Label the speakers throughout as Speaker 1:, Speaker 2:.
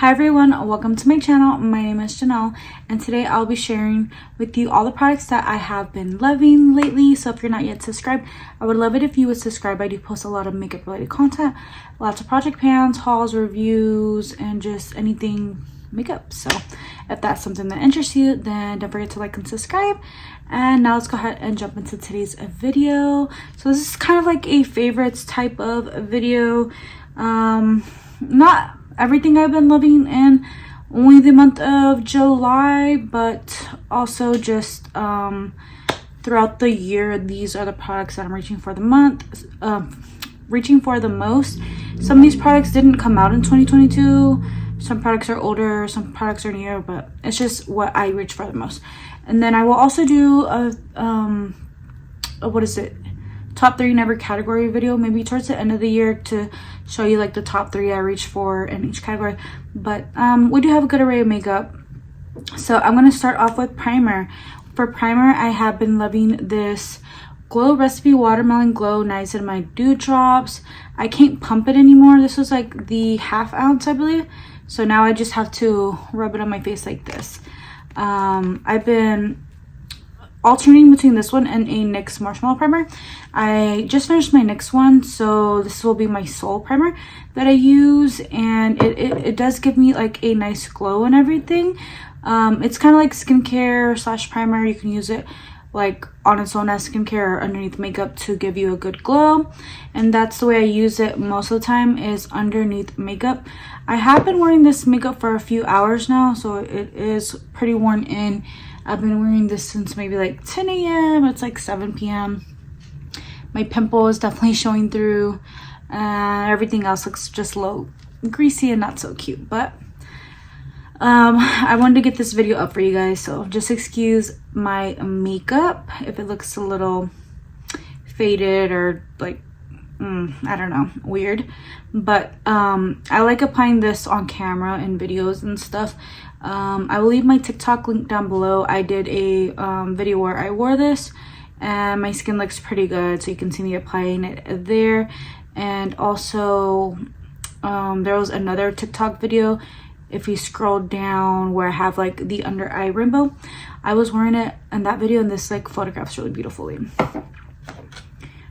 Speaker 1: Hi everyone, welcome to my channel. My name is Janelle and today I'll be sharing with you all the products that I have been loving lately. So if you're not yet subscribed, I would love it if you would subscribe. I do post a lot of makeup related content, lots of project pans, hauls, reviews, and just anything makeup. So if that's something that interests you, then don't forget to like and subscribe. And now let's go ahead and jump into today's video. So this is kind of like a favorites type of video. Not everything I've been loving in only the month of July, but also just throughout the year. These are the products that I'm reaching for the month, reaching for the most. Some of these products didn't come out in 2022. Some products are older, some products are newer, but it's just what I reach for the most. And then I will also do a top 3 never category video, maybe towards the end of the year, to show you like the top 3 I reach for in each category. But we do have a good array of makeup. So I'm going to start off with primer. For primer, I have been loving this Glow Recipe Watermelon Glow Niacinamide Dew Drops. I can't pump it anymore. This was like the ½ ounce, I believe. So now I just have to rub it on my face like this. I've been alternating between this one and a NYX Marshmallow Primer. I just finished my NYX one, so this will be my Soul Primer that I use, and it does give me like a nice glow and everything. It's kind of like skincare / primer. You can use it like on its own as skincare or underneath makeup to give you a good glow, and that's the way I use it most of the time, is underneath makeup. I have been wearing this makeup for a few hours now, so it is pretty worn in. I've been wearing this since maybe like 10 a.m. It's like 7 p.m. My pimple is definitely showing through. Everything else looks just a little greasy and not so cute. But I wanted to get this video up for you guys. So just excuse my makeup if it looks a little faded or like, I don't know, weird. But I like applying this on camera in videos and stuff. I will leave my TikTok link down below. I did a video where I wore this and my skin looks pretty good, so you can see me applying it there. And also there was another TikTok video, if you scroll down, where I have like the under eye rainbow. I was wearing it in that video, and this like photographs really beautifully.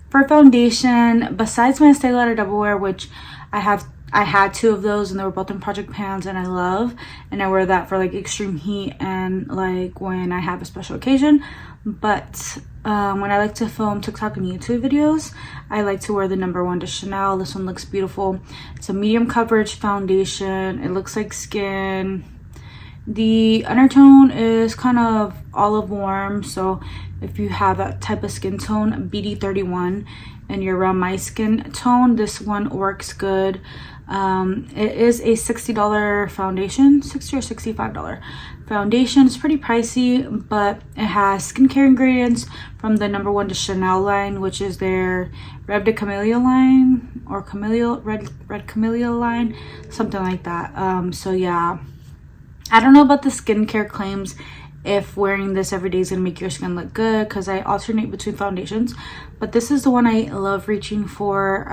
Speaker 1: For foundation, besides my Estee Lauder Double Wear, which I had 2 of those, and they were both in project pans, and I love, and I wear that for like extreme heat and like when I have a special occasion. But when I like to film TikTok and YouTube videos, I like to wear the #1 to Chanel. This one looks beautiful. It's a medium coverage foundation. It looks like skin. The undertone is kind of olive warm, so if you have that type of skin tone, BD31, and you're around my skin tone, this one works good. It is a $60 foundation, $60 or $65 foundation. It's pretty pricey, but it has skincare ingredients from the #1 to Chanel line, which is their Red de Camellia line, or Red Camellia line, something like that. So yeah, I don't know about the skincare claims, if wearing this every day is gonna make your skin look good, because I alternate between foundations, but this is the one I love reaching for.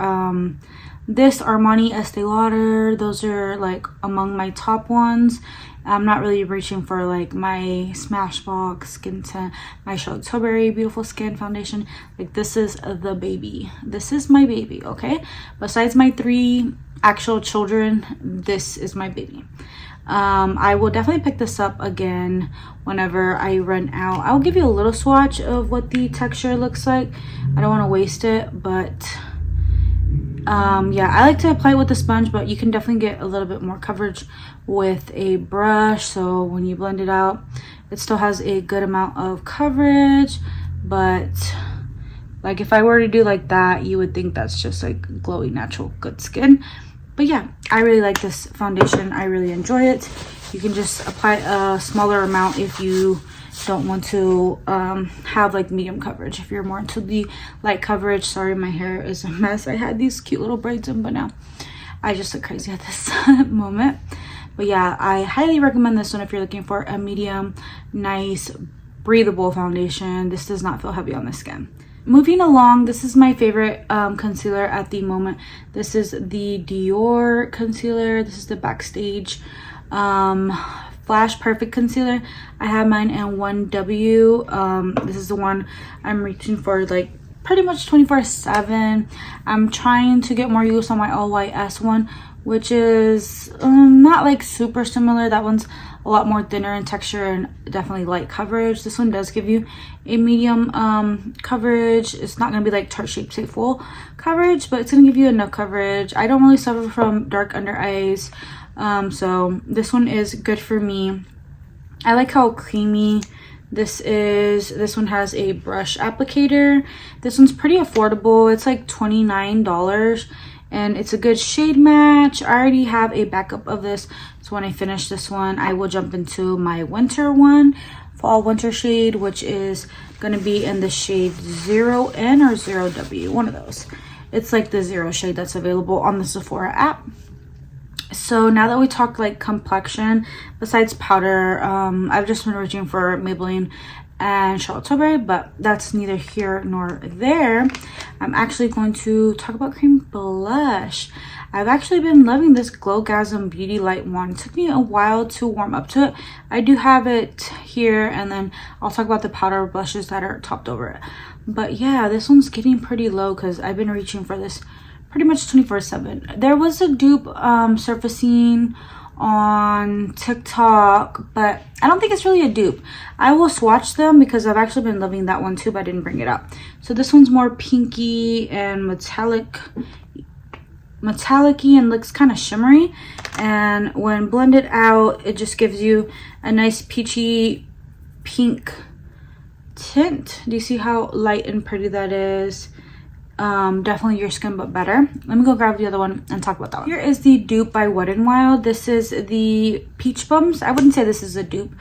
Speaker 1: This, Armani, Estee Lauder, those are like among my top ones. I'm not really reaching for like my Smashbox Skin Tint, my Charlotte Tilbury Beautiful Skin foundation. Like, this is the baby. This is my baby, okay? Besides my 3 actual children, this is my baby. I will definitely pick this up again whenever I run out. I'll give you a little swatch of what the texture looks like. I don't want to waste it, but yeah, I like to apply it with a sponge, but you can definitely get a little bit more coverage with a brush. So when you blend it out, it still has a good amount of coverage. But like, if I were to do like that, you would think that's just like glowy, natural, good skin. But yeah, I really like this foundation. I really enjoy it. You can just apply a smaller amount if you don't want to have like medium coverage. If you're more into the light coverage. Sorry, my hair is a mess. I had these cute little braids in, but now I just look crazy at this moment. But yeah, I highly recommend this one if you're looking for a medium, nice, breathable foundation. This does not feel heavy on the skin. moving along, this is my favorite concealer at the moment. This is the Dior concealer. This is the Backstage Flash Perfect Concealer. I have mine in 1W. This is the one I'm reaching for like pretty much 24/7. I'm trying to get more use on my All White S one, which is not like super similar. That one's a lot more thinner in texture and definitely light coverage. This one does give you a medium coverage. It's not going to be like Tarte Shape Tape full coverage, but it's going to give you enough coverage. I don't really suffer from dark under eyes, so this one is good for me. I like how creamy this is. This one has a brush applicator. This one's pretty affordable. It's like $29 and it's a good shade match. I already have a backup of this, so when I finish this one I will jump into my winter one, fall winter shade, which is going to be in the shade 0N or 0W, one of those. It's like the 0 shade that's available on the Sephora app. So now that we talked like complexion, besides powder, I've just been reaching for Maybelline and Charlotte Tilbury, but that's neither here nor there. I'm actually going to talk about cream blush. I've actually been loving this Glowgasm Beauty Light one. It took me a while to warm up to it. I do have it here, and then I'll talk about the powder blushes that are topped over it. But yeah, this one's getting pretty low because I've been reaching for this pretty much 24/7. There was a dupe surfacing on TikTok, but I don't think it's really a dupe. I will swatch them because I've actually been loving that one too, but I didn't bring it up. So this one's more pinky and metallic-y and looks kind of shimmery, and when blended out it just gives you a nice peachy pink tint. Do you see how light and pretty that is? Definitely your skin, but better. Let me go grab the other one and talk about that one. Here is the dupe by Wet n Wild. This is the Peach Bums. I wouldn't say this is a dupe,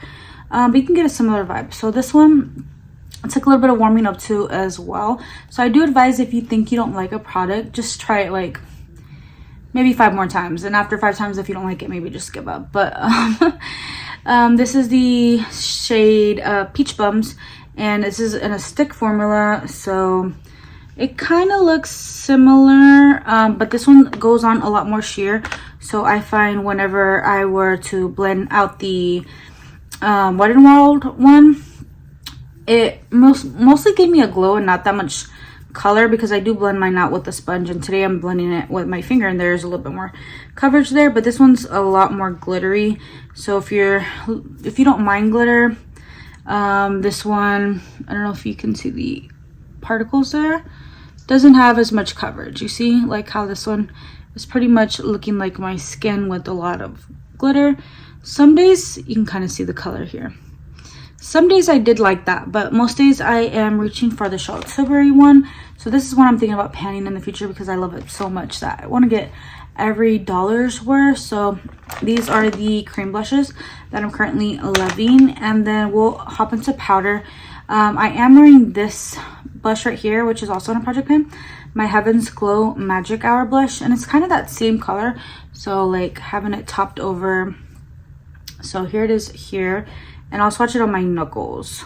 Speaker 1: but you can get a similar vibe. So this one, it took a little bit of warming up to as well. So I do advise, if you think you don't like a product, just try it like maybe 5 more times, and after 5 times if you don't like it, maybe just give up. But this is the shade Peach Bums, and this is in a stick formula, so it kind of looks similar, but this one goes on a lot more sheer. So I find whenever I were to blend out the Wet n Wild one, it mostly gave me a glow and not that much color, because I do blend mine out with a sponge, and today I'm blending it with my finger and there's a little bit more coverage there. But this one's a lot more glittery, so if you don't mind glitter, this one, I don't know if you can see the particles there, doesn't have as much coverage. You see like how this one is pretty much looking like my skin with a lot of glitter. Some days you can kind of see the color here. Some days I did like that, but most days I am reaching for the Charlotte Tilbury one. So this is one I'm thinking about panning in the future because I love it so much that I want to get every dollar's worth. So these are the cream blushes that I'm currently loving, and then we'll hop into powder. I am wearing this blush right here, which is also in a project pan, my Heaven's Glow Magic Hour blush, and it's kind of that same color, so like having it topped over. So here it is here, and I'll swatch it on my knuckles.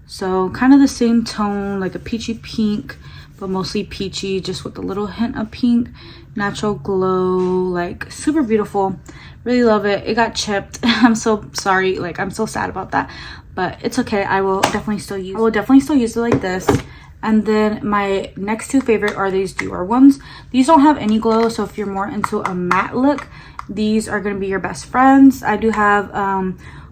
Speaker 1: So kind of the same tone, like a peachy pink, but mostly peachy, just with a little hint of pink. Natural glow, like super beautiful. Really love it. It got chipped. I'm so sorry, like I'm so sad about that, but it's okay. I will definitely still use it like this. And then my next 2 favorite are these Dior ones. These don't have any glow, so if you're more into a matte look, these are going to be your best friends. I do have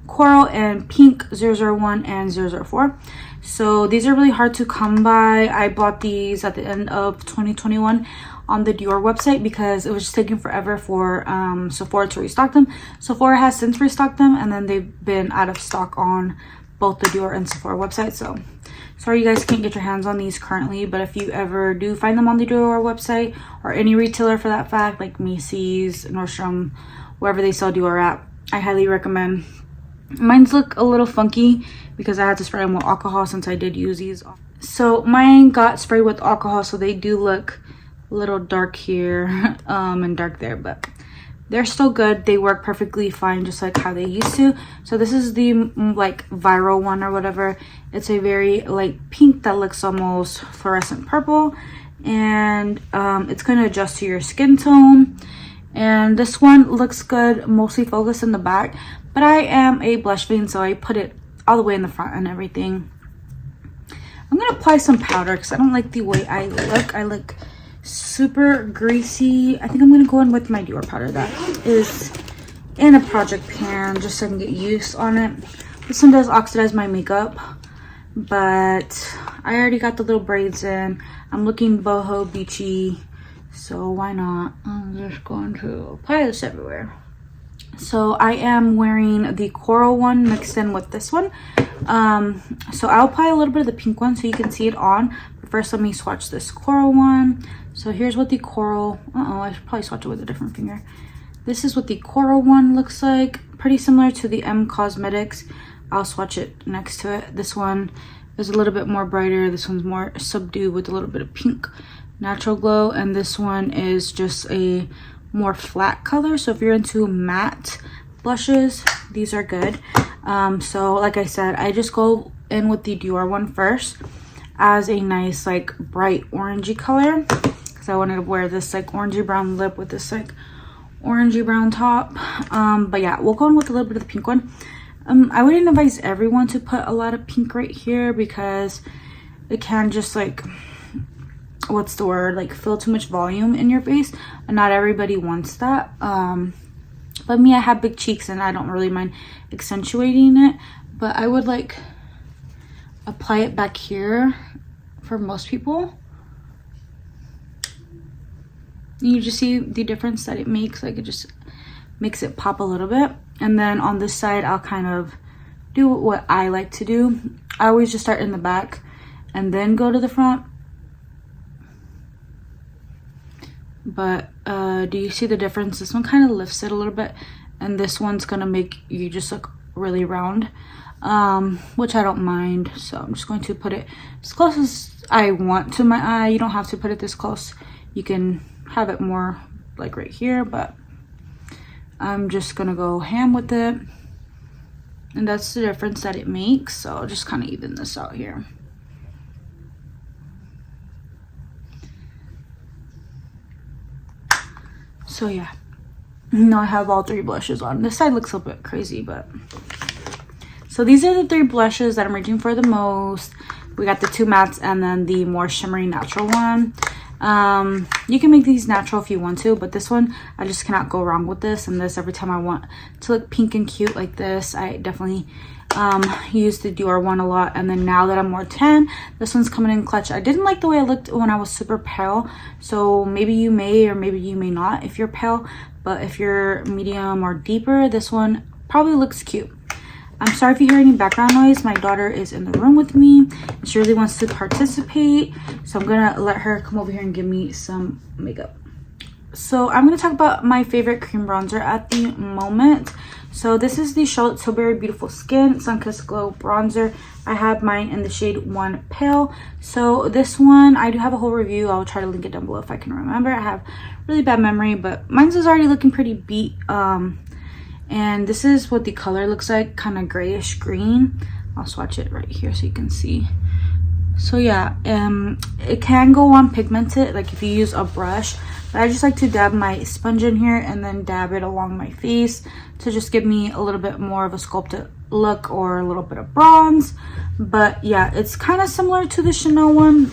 Speaker 1: coral and pink 001 and 004. So these are really hard to come by. I bought these at the end of 2021 on the Dior website because it was just taking forever for Sephora to restock them. Sephora has since restocked them, and then they've been out of stock on both the Dior and Sephora website. So sorry you guys can't get your hands on these currently, but if you ever do find them on the Dior website, or any retailer for that fact, like Macy's, Nordstrom, wherever they sell Dior at, I highly recommend. Mine's look a little funky because I had to spray them with alcohol since I did use these. So mine got sprayed with alcohol, so they do look a little dark here and dark there, but they're still good. They work perfectly fine, just like how they used to. So this is the like viral one or whatever. It's a very like pink that looks almost fluorescent purple, and it's going to adjust to your skin tone. And this one looks good, mostly focused in the back, but I am a blush fiend, so I put it all the way in the front and everything. I'm gonna apply some powder because I don't like the way I look. I look super greasy. I think I'm gonna go in with my Dior powder that is in a project pan, just so I can get used on it. This one does oxidize my makeup, but I already got the little braids in. I'm looking boho beachy, so why not? I'm just going to apply this everywhere. So I am wearing the coral one mixed in with this one. So I'll apply a little bit of the pink one so you can see it on. But first, let me swatch this coral one. So here's what the coral, I should probably swatch it with a different finger. This is what the coral one looks like. Pretty similar to the M Cosmetics. I'll swatch it next to it. This one is a little bit more brighter. This one's more subdued with a little bit of pink natural glow. And this one is just a more flat color. So if you're into matte blushes, these are good. So like I said, I just go in with the Dior one first as a nice like bright orangey color, because I wanted to wear this like orangey brown lip with this like orangey brown top. But yeah, we'll go in with a little bit of the pink one. I wouldn't advise everyone to put a lot of pink right here, because it can just like, what's the word, like fill too much volume in your face, and not everybody wants that. But me, I have big cheeks and I don't really mind accentuating it, but I would like apply it back here for most people. You just see the difference that it makes. Like it just makes it pop a little bit. And then on this side, I'll kind of do what I like to do. I always just start in the back and then go to the front. But do you see the difference? This one kind of lifts it a little bit, and this one's gonna make you just look really round, which I don't mind. So I'm just going to put it as close as I want to my eye. You don't have to put it this close. You can have it more like right here, but I'm just gonna go ham with it, and that's the difference that it makes. So I'll just kind of even this out here. So yeah, now I have all three blushes on. This side looks a bit crazy, but so these are the three blushes that I'm reaching for the most. We got the two mattes and then the more shimmery natural one. You can make these natural if you want to, but this one, I just cannot go wrong with this. And this, every time I want to look pink and cute like this, I definitely use the Dior one a lot. And then now that I'm more tan, this one's coming in clutch. I didn't like the way I looked when I was super pale, so maybe you may or maybe you may not if you're pale, but if you're medium or deeper, this one probably looks cute. I'm sorry if you hear any background noise. My daughter is in the room with me and she really wants to participate, so I'm gonna let her come over here and give me some makeup. So I'm going to talk about my favorite cream bronzer at the moment. So this is the Charlotte Tilbury Beautiful Skin Sunkissed Glow Bronzer. I have mine in the shade 1 Pale. So this one, I do have a whole review. I'll try to link it down below if I can remember. I have really bad memory, but mine's is already looking pretty beat. And this is what the color looks like, kind of grayish green. I'll swatch it right here so you can see. So yeah, it can go on pigmented, like if you use a brush, but I just like to dab my sponge in here and then dab it along my face to just give me a little bit more of a sculpted look or a little bit of bronze. But yeah, it's kind of similar to the Chanel one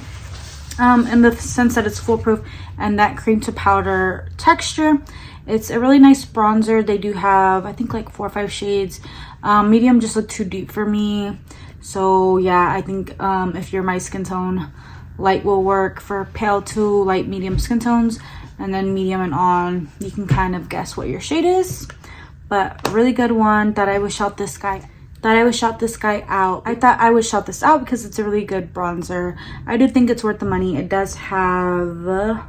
Speaker 1: in the sense that it's foolproof and that cream to powder texture. It's a really nice bronzer. They do have, I think, like 4 or 5 shades. Medium just looked too deep for me. So yeah, I think if you're my skin tone, light will work. For pale to light medium skin tones, and then medium and on, you can kind of guess what your shade is. But a really good one. That I would shout this guy out. I thought I would shout this out because it's a really good bronzer. I do think it's worth the money. It does have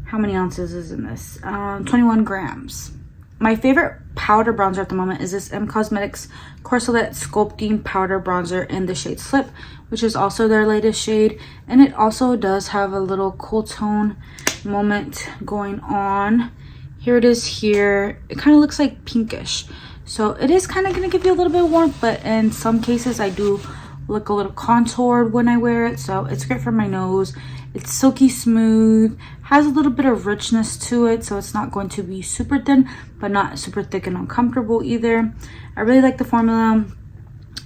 Speaker 1: how many ounces is in this? 21 grams. My favorite powder bronzer at the moment is this M Cosmetics Corselet Sculpting Powder Bronzer in the shade Slip, which is also their latest shade. And it also does have a little cool tone moment going on Here it is here. It kind of looks like pinkish. So it is kind of going to give you a little bit of warmth, but in some cases I do look a little contoured when I wear it. So it's great for my nose. It's silky smooth, has a little bit of richness to it, so it's not going to be super thin, but not super thick and uncomfortable either. I really like the formula.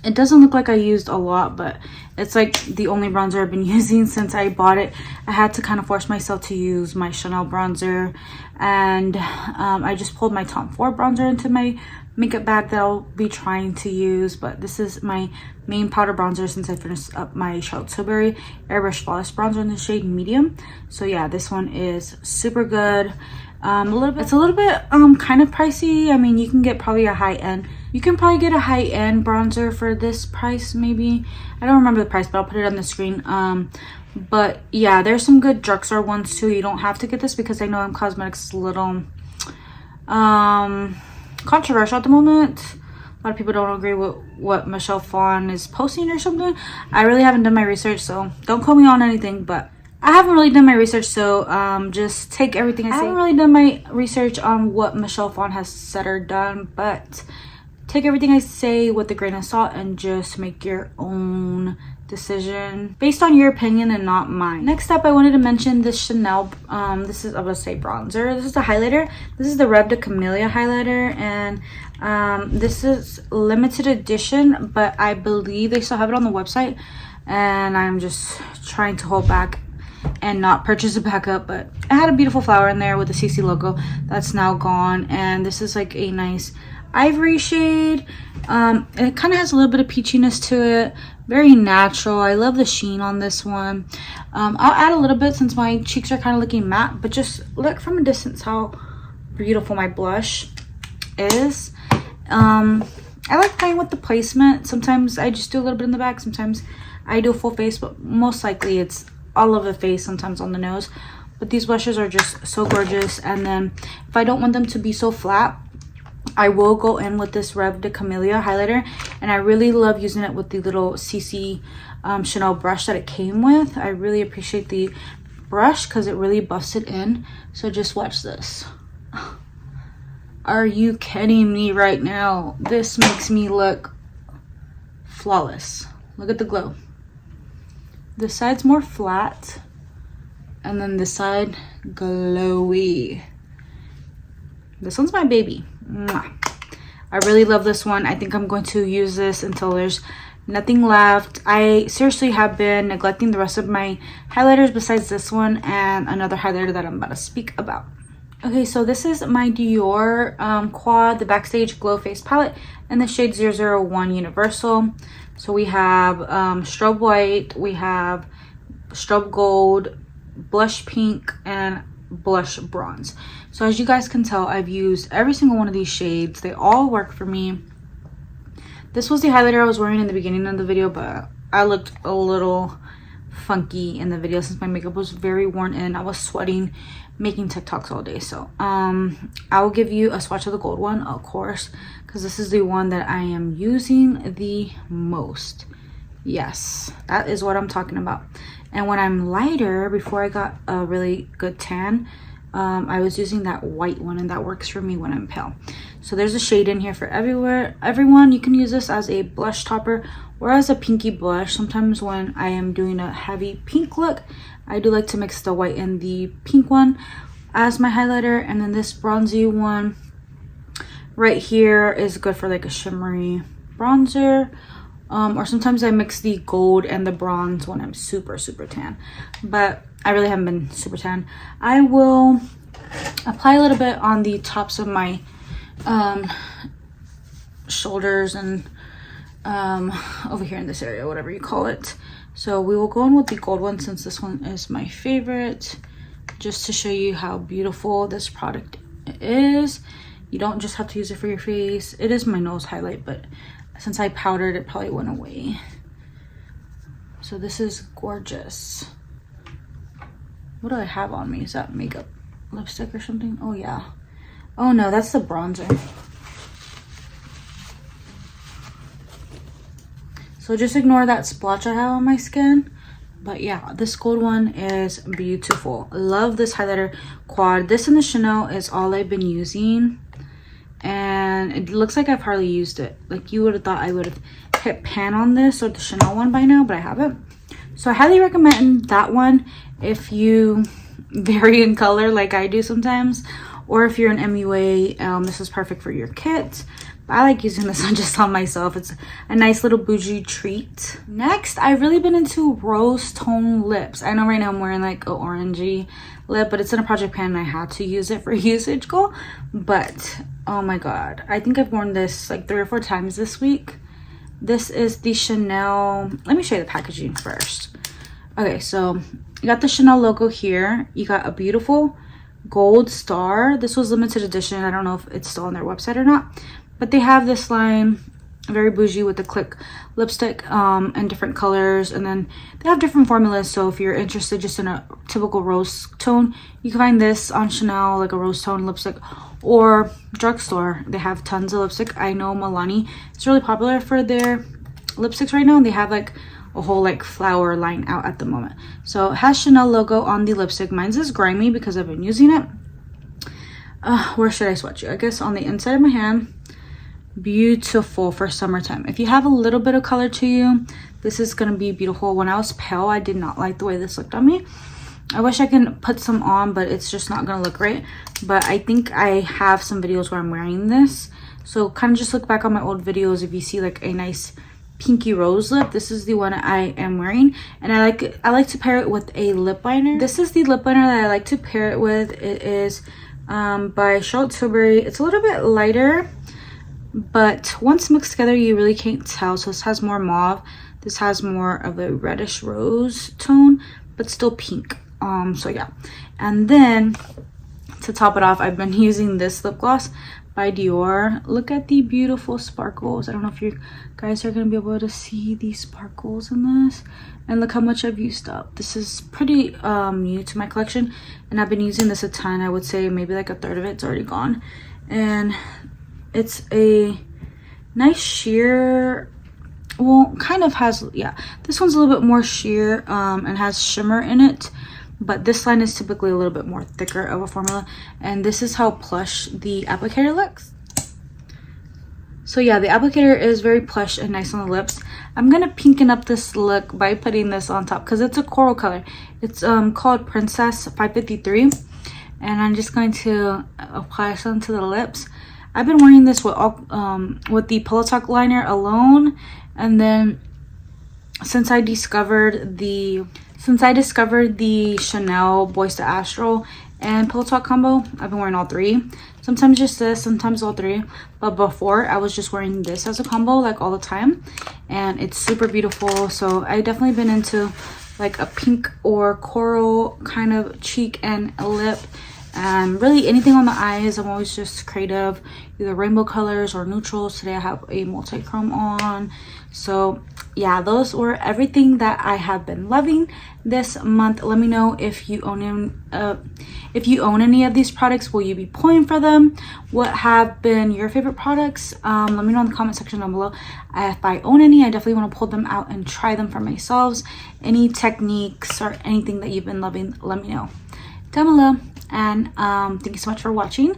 Speaker 1: It doesn't look like I used a lot, but it's like the only bronzer I've been using since I bought it. I had to kind of force myself to use my Chanel bronzer, and I just pulled my Tom Ford bronzer into my makeup bag that I'll be trying to use. But this is my main powder bronzer since I finished up my Charlotte Tilbury Airbrush Flawless bronzer in the shade medium. So yeah, this one is super good. It's a little bit kind of pricey. I mean, you can get probably a high-end, you can probably get a high-end bronzer for this price. Maybe, I don't remember the price, but I'll put it on the screen. But yeah, there's some good drugstore ones too. You don't have to get this because I know M Cosmetics is a little controversial at the moment. A lot of people don't agree with what Michelle Phan is posting or something. I really haven't done my research, so don't quote me on anything, but I haven't really done my research, so just take everything I say. I haven't really done my research on what Michelle Phan has said or done, but take everything I say with a grain of salt and just make your own decision based on your opinion and not mine. Next up, I wanted to mention this Chanel, this is, I would say, bronzer. This is the highlighter. This is the Rêve de Camellia highlighter, and this is limited edition, but I believe they still have it on the website, and I'm just trying to hold back and not purchase it back up. But I had a beautiful flower in there with the CC logo that's now gone, and this is like a nice ivory shade. It kind of has a little bit of peachiness to it, very natural. I love the sheen on this one. I'll add a little bit since my cheeks are kind of looking matte, but just look from a distance how beautiful my blush is. I like playing with the placement. Sometimes I just do a little bit in the back, sometimes I do a full face, but most likely it's all over the face, sometimes on the nose. But these blushes are just so gorgeous. And then if I don't want them to be so flat, I will go in with this Rêve de Camellia highlighter, and I really love using it with the little CC Chanel brush that it came with. I really appreciate the brush because it really buffs it in. So just watch this. Are you kidding me right now? This makes me look flawless. Look at the glow. This side's more flat, and then this side glowy. This one's my baby. Mwah. I really love this one. I think I'm going to use this until there's nothing left. I seriously have been neglecting the rest of my highlighters besides this one and another highlighter that I'm about to speak about. Okay, so this is my Dior Quad, the Backstage Glow Face Palette in the shade 001 Universal. So we have strobe white, we have strobe gold, blush pink, and blush bronze. So as you guys can tell, I've used every single one of these shades. They all work for me. This was the highlighter I was wearing in the beginning of the video, but I looked a little funky in the video since my makeup was very worn in. I was sweating making TikToks all day. So I will give you a swatch of the gold one, of course, because this is the one that I am using the most. Yes, that is what I'm talking about. And when I'm lighter, before I got a really good tan, I was using that white one, and that works for me when I'm pale. So there's a shade in here for everyone. You can use this as a blush topper or as a pinky blush. Sometimes when I am doing a heavy pink look, I do like to mix the white and the pink one as my highlighter. And then this bronzy one right here is good for like a shimmery bronzer. Or sometimes I mix the gold and the bronze when I'm super tan, but I really haven't been super tan. I will apply a little bit on the tops of my shoulders and over here in this area, whatever you call it. So we will go in with the gold one since this one is my favorite, just to show you how beautiful this product is. You don't just have to use it for your face. It is my nose highlight, but since I powdered, it probably went away. So this is gorgeous. What do I have on me? Is that makeup lipstick or something? Oh yeah. Oh no, that's the bronzer. So just ignore that splotch I have on my skin. But yeah, this gold one is beautiful. Love this highlighter quad. This and the Chanel is all I've been using, and it looks like I've hardly used it. Like, you would have thought I would have hit pan on this or the Chanel one by now, but I haven't. So I highly recommend that one if you vary in color like I do sometimes, or if you're an MUA. This is perfect for your kit. But I like using this one just on myself. It's a nice little bougie treat. Next, I've really been into rose tone lips. I know right now I'm wearing like a orangey lip, but it's in a project pan and I had to use it for usage goal. But oh my god, I think I've worn this like 3 or 4 times this week. This is the Chanel. Let me show you the packaging first. Okay, so you got the Chanel logo here. You got a beautiful gold star. This was limited edition. I don't know if it's still on their website or not, but they have this line, very bougie, with the click lipstick and different colors, and then they have different formulas. So if you're interested just in a typical rose tone, you can find this on Chanel, like a rose tone lipstick, or drugstore. They have tons of lipstick. I know Milani is really popular for their lipsticks right now, and they have like a whole like flower line out at the moment. So it has Chanel logo on the lipstick. Mine's is grimy because I've been using it. Where should I swatch you? I guess on the inside of my hand. Beautiful for summertime. If you have a little bit of color to you, this is gonna be beautiful. When I was pale, I did not like the way this looked on me. I wish I can put some on, but it's just not gonna look right. But I think I have some videos where I'm wearing this, so kind of just look back on my old videos. If you see like a nice pinky rose lip, this is the one I am wearing, and I like to pair it with a lip liner. This is the lip liner that I like to pair it with. It is by Charlotte Tilbury. It's a little bit lighter, but once mixed together you really can't tell. So this has more mauve, this has more of a reddish rose tone, but still pink. So yeah, and then to top it off, I've been using this lip gloss by Dior. Look at the beautiful sparkles. I don't know if you guys are gonna be able to see these sparkles in this, and look how much I've used up. This is pretty new to my collection, and I've been using this a ton. I would say maybe like a third of it's already gone, and it's a nice sheer. Well, kind of has, yeah, this one's a little bit more sheer and has shimmer in it, but this line is typically a little bit more thicker of a formula, and this is how plush the applicator looks. So yeah, the applicator is very plush and nice on the lips. I'm gonna pinken up this look by putting this on top because it's a coral color. It's called Princess 553, and I'm just going to apply some to the lips. I've been wearing this with the Pillow Talk liner alone, and then since I discovered the Chanel Boys to Astral and Pillow Talk combo, I've been wearing all 3. Sometimes just this, sometimes all 3. But before, I was just wearing this as a combo like all the time, and it's super beautiful. So I definitely been into like a pink or coral kind of cheek and lip, and really anything on the eyes. I'm always just creative, either rainbow colors or neutrals. Today I have a multi-chrome on. So yeah, those were everything that I have been loving this month. Let me know if you own any of these products. Will you be pulling for them? What have been your favorite products? Let me know in the comment section down below. If I own any, I definitely want to pull them out and try them for myself. Any techniques or anything that you've been loving, let me know down below. And thank you so much for watching,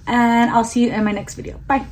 Speaker 1: and I'll see you in my next video. Bye.